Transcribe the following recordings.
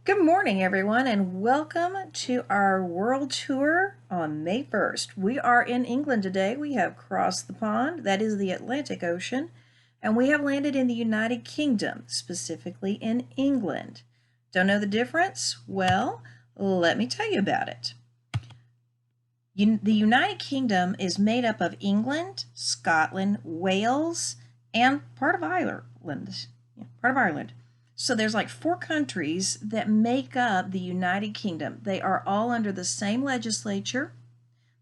Good morning, everyone, and welcome to our world tour on May 1st. We are in England today. We have crossed the pond, that is the Atlantic Ocean, and we have landed in the United Kingdom, specifically in England. Don't know the difference? Well, let me tell you about it. The United Kingdom is made up of England, Scotland, Wales, and part of Ireland. So there's like four countries that make up the United Kingdom. They are all under the same legislature,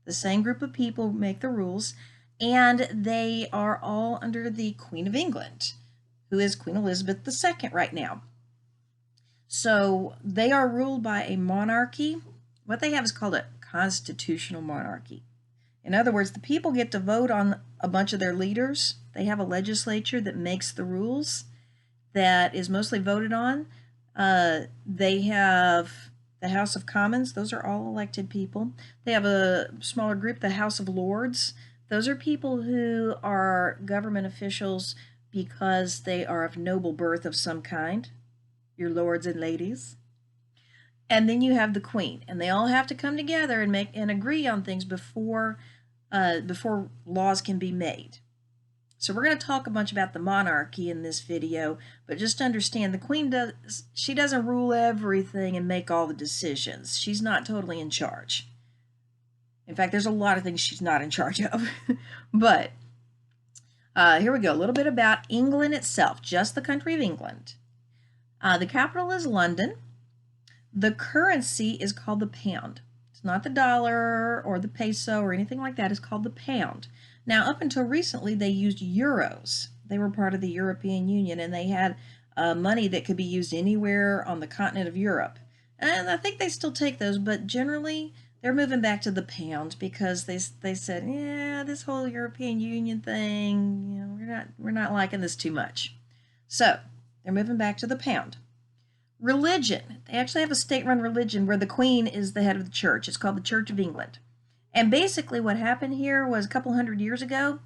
the same group of people make the rules, and they are all under the Queen of England, who is Queen Elizabeth II right now. So they are ruled by a monarchy. What they have is called a constitutional monarchy. In other words, the people get to vote on a bunch of their leaders. They have a legislature that makes the rules that is mostly voted on. They have the House of Commons. Those are all elected people. They have a smaller group, the House of Lords. Those are people who are government officials because they are of noble birth of some kind, your lords and ladies. And then you have the Queen, and they all have to come together and make and agree on things before laws can be made. So we're going to talk a bunch about the monarchy in this video, but just understand the Queen doesn't rule everything and make all the decisions. She's not totally in charge. In fact, there's a lot of things she's not in charge of. But here we go. A little bit about England itself, just the country of England. The capital is London. The currency is called the pound. It's not the dollar or the peso or anything like that. It's called the pound. Now, up until recently, they used euros. They were part of the European Union, and they had money that could be used anywhere on the continent of Europe. And I think they still take those, but generally, they're moving back to the pound because they said, yeah, this whole European Union thing, we're not liking this too much. So they're moving back to the pound. Religion. They actually have a state-run religion where the Queen is the head of the church. It's called the Church of England. And basically what happened here was a couple hundred years ago,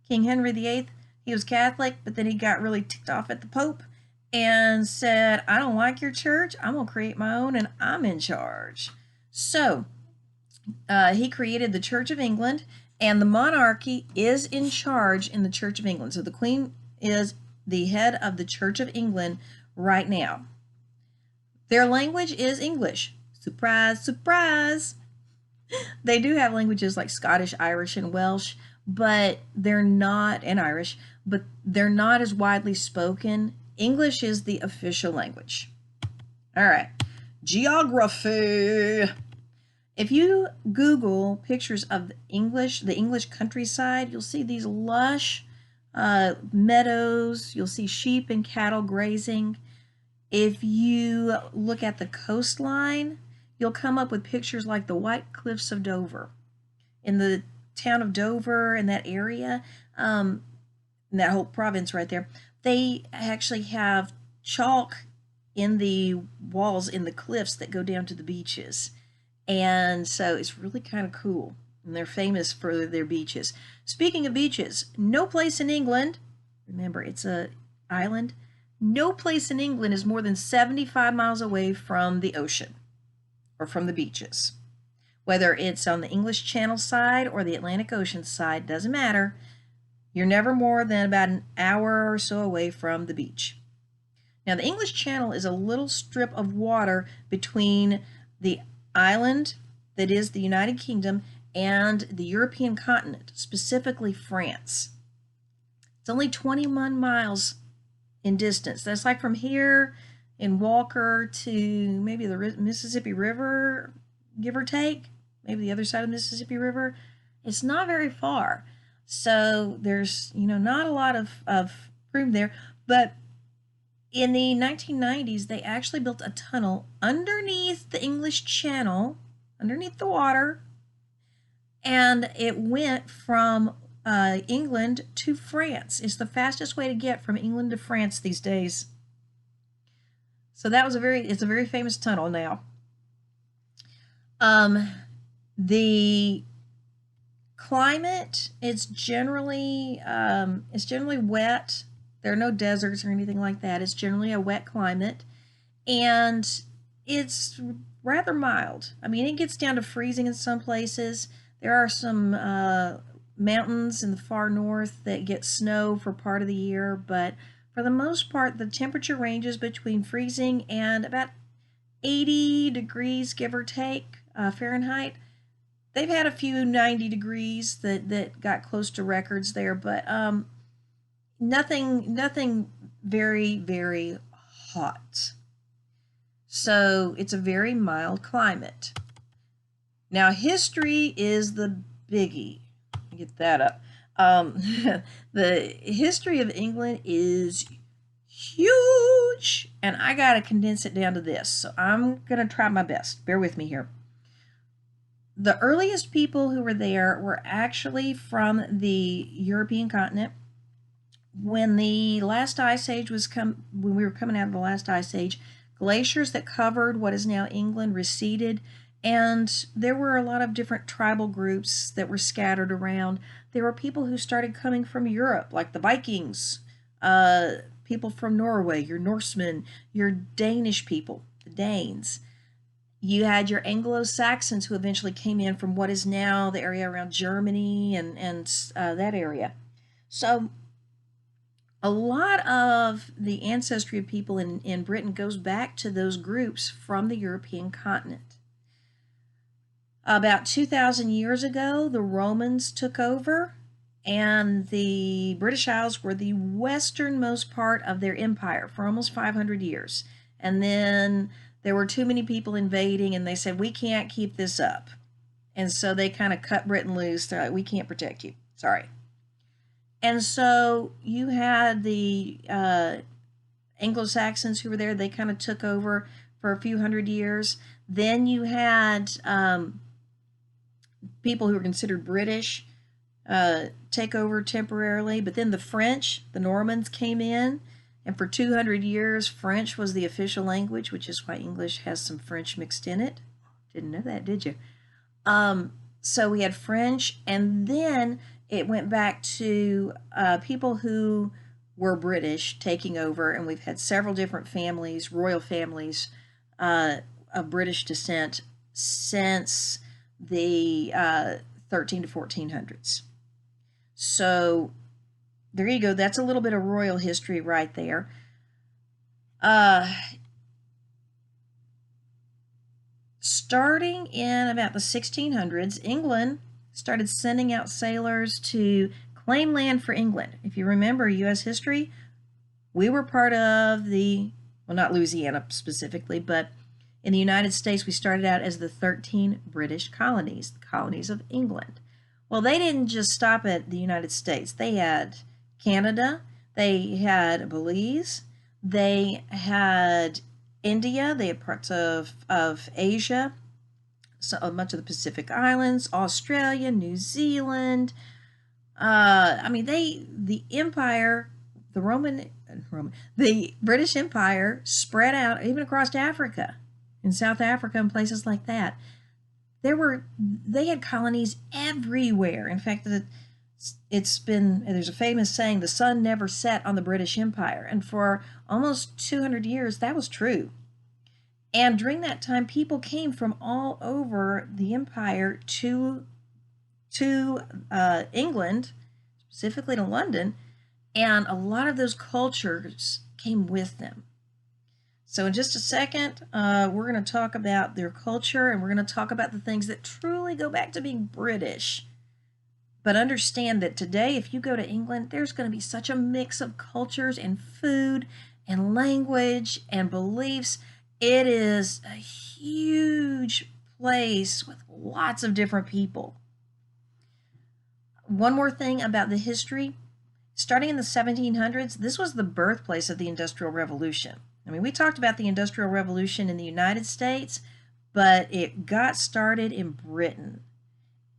King Henry VIII, he was Catholic, but then he got really ticked off at the Pope and said, I don't like your church. I'm going to create my own and I'm in charge. So he created the Church of England, and the monarchy is in charge in the Church of England. So the Queen is the head of the Church of England right now. Their language is English. Surprise, surprise. They do have languages like Scottish, Irish, and Welsh, but they're not, and Irish, but they're not as widely spoken. English is the official language. All right, geography. If you Google pictures of the English countryside, you'll see these lush meadows. You'll see sheep and cattle grazing. If you look at the coastline, you'll come up with pictures like the White Cliffs of Dover. In the town of Dover, in that area, in that whole province right there, they actually have chalk in the walls in the cliffs that go down to the beaches. And so it's really kind of cool. And they're famous for their beaches. Speaking of beaches, no place in England, remember it's an island, no place in England is more than 75 miles away from the ocean or from the beaches. Whether it's on the English Channel side or the Atlantic Ocean side, doesn't matter. You're never more than about an hour or so away from the beach. Now, the English Channel is a little strip of water between the island that is the United Kingdom and the European continent, specifically France. It's only 21 miles in distance. That's like from here in Walker to maybe the Mississippi River, give or take, maybe the other side of the Mississippi River. It's not very far. So there's, not a lot of room there. But in the 1990s, they actually built a tunnel underneath the English Channel, underneath the water, and it went from England to France. It's the fastest way to get from England to France these days. So that was it's a very famous tunnel now. The climate, it's generally wet. There are no deserts or anything like that. It's generally a wet climate, and it's rather mild. I mean, it gets down to freezing in some places. There are some mountains in the far north that get snow for part of the year, but for the most part, the temperature ranges between freezing and about 80 degrees, give or take, Fahrenheit. They've had a few 90 degrees that got close to records there, but nothing very, very hot. So it's a very mild climate. Now, history is the biggie. Let me get that up. The history of England is huge, and I got to condense it down to this. So I'm going to try my best. Bear with me here. The earliest people who were there were actually from the European continent. When the last ice age when we were coming out of the last ice age, glaciers that covered what is now England receded, and there were a lot of different tribal groups that were scattered around. There were people who started coming from Europe, like the Vikings, people from Norway, your Norsemen, your Danish people, the Danes. You had your Anglo-Saxons who eventually came in from what is now the area around Germany and that area. So a lot of the ancestry of people in Britain goes back to those groups from the European continent. About 2,000 years ago, the Romans took over, and the British Isles were the westernmost part of their empire for almost 500 years. And then there were too many people invading, and they said, we can't keep this up. And so they kind of cut Britain loose. They're like, we can't protect you. Sorry. And so you had the Anglo-Saxons who were there. They kind of took over for a few hundred years. Then you had people who were considered British take over temporarily. But then the French, the Normans, came in. And for 200 years, French was the official language, which is why English has some French mixed in it. Didn't know that, did you? So we had French, and then it went back to people who were British taking over, and we've had several different families, royal families of British descent since the 13 to 1400s. So there you go. That's a little bit of royal history right there. Starting in about the 1600s, England started sending out sailors to claim land for England. If you remember U.S. history, we were part of well, not Louisiana specifically, but in the United States, we started out as the 13 British colonies, the colonies of England. Well, they didn't just stop at the United States. They had Canada, they had Belize, they had India, they had parts of Asia, so much of the Pacific Islands, Australia, New Zealand. I mean, the empire, the British Empire spread out even across Africa, in South Africa and places like that. They had colonies everywhere. In fact, there's a famous saying, the sun never set on the British Empire. And for almost 200 years, that was true. And during that time, people came from all over the empire to England, specifically to London, and a lot of those cultures came with them. So in just a second, we're going to talk about their culture, and we're going to talk about the things that truly go back to being British. But understand that today, if you go to England, there's going to be such a mix of cultures and food and language and beliefs. It is a huge place with lots of different people. One more thing about the history. Starting in the 1700s, this was the birthplace of the Industrial Revolution. I mean, we talked about the Industrial Revolution in the United States, but it got started in Britain.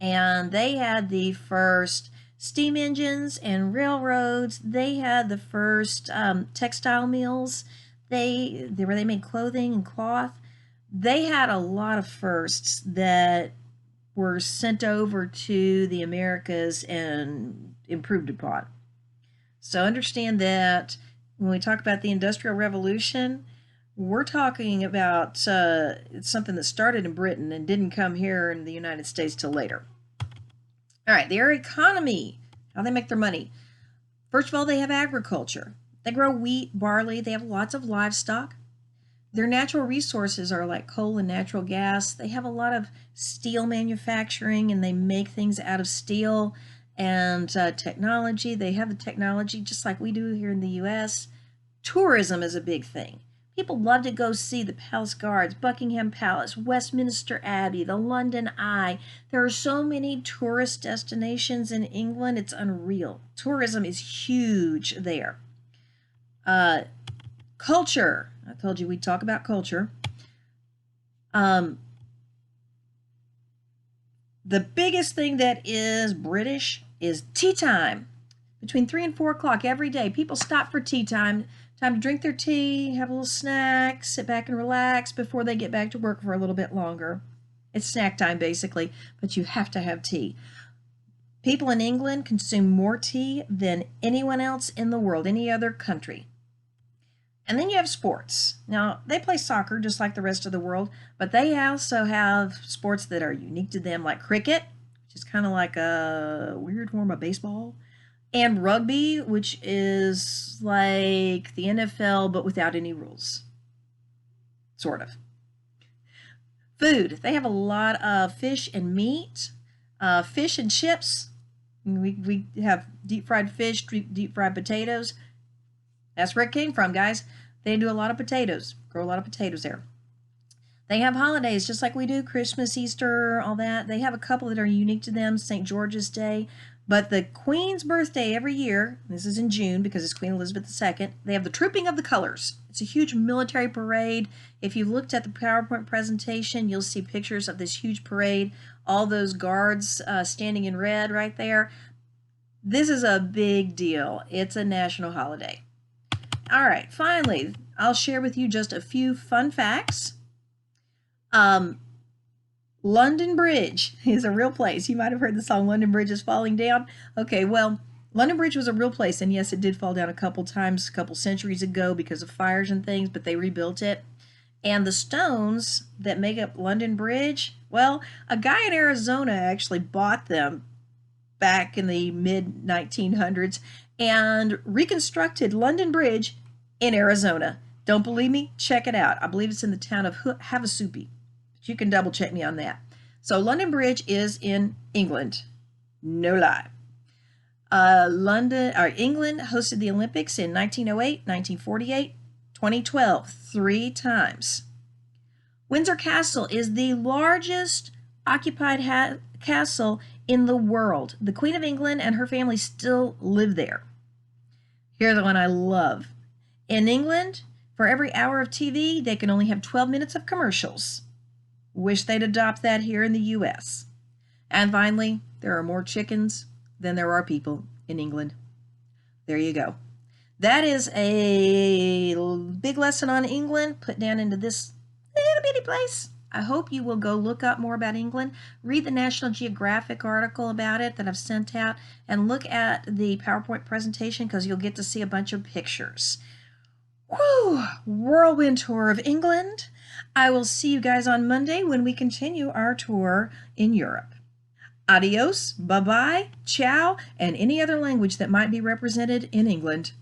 And they had the first steam engines and railroads. They had the first textile mills. Where they made clothing and cloth. They had a lot of firsts that were sent over to the Americas and improved upon. So understand that when we talk about the Industrial Revolution, We're talking about it's something that started in Britain and didn't come here in the United States till later. All right, their economy, how they make their money. First of all, they have agriculture. They grow wheat, barley, they have lots of livestock. Their natural resources are like coal and natural gas. They have a lot of steel manufacturing and they make things out of steel and technology. They have the technology just like we do here in the US. Tourism is a big thing. People love to go see the Palace Guards, Buckingham Palace, Westminster Abbey, the London Eye. There are so many tourist destinations in England, it's unreal. Tourism is huge there. Culture. I told you we'd talk about culture. The biggest thing that is British is tea time. Between 3 and 4 o'clock every day, people stop for tea time. Time to drink their tea, have a little snack, sit back and relax before they get back to work for a little bit longer. It's snack time basically, but you have to have tea. People in England consume more tea than anyone else in the world, any other country. And then you have sports. Now, they play soccer just like the rest of the world, but they also have sports that are unique to them, like cricket, which is kind of like a weird form of baseball, and rugby, which is like the NFL but without any rules. Sort of. Food. They have a lot of fish and meat, fish and chips. We have deep fried fish, deep fried potatoes. That's where it came from, guys. They do a lot of potatoes, grow a lot of potatoes there. They have holidays just like we do, Christmas, Easter, all that. They have a couple that are unique to them, St. George's Day. But the Queen's birthday every year, this is in June because it's Queen Elizabeth II, they have the Trooping of the Colors. It's a huge military parade. If you looked at the PowerPoint presentation, you'll see pictures of this huge parade, all those guards standing in red right there. This is a big deal. It's a national holiday. All right, finally, I'll share with you just a few fun facts. London Bridge is a real place. You might have heard the song London Bridge is Falling Down. Okay, well, London Bridge was a real place, and yes, it did fall down a couple times, a couple centuries ago because of fires and things, but they rebuilt it. And the stones that make up London Bridge, well, a guy in Arizona actually bought them back in the mid-1900s and reconstructed London Bridge in Arizona. Don't believe me? Check it out. I believe it's in the town of Havasupai. You can double check me on that. So London Bridge is in England. No lie. England hosted the Olympics in 1908, 1948, 2012, 3 times. Windsor Castle is the largest occupied castle in the world. The Queen of England and her family still live there. Here's the one I love. In England, for every hour of TV, they can only have 12 minutes of commercials. Wish they'd adopt that here in the US. And finally, there are more chickens than there are people in England. There you go. That is a big lesson on England put down into this little bitty place. I hope you will go look up more about England, read the National Geographic article about it that I've sent out, and look at the PowerPoint presentation because you'll get to see a bunch of pictures. Whew! Whirlwind tour of England. I will see you guys on Monday when we continue our tour in Europe. Adios, bye-bye, ciao, and any other language that might be represented in England.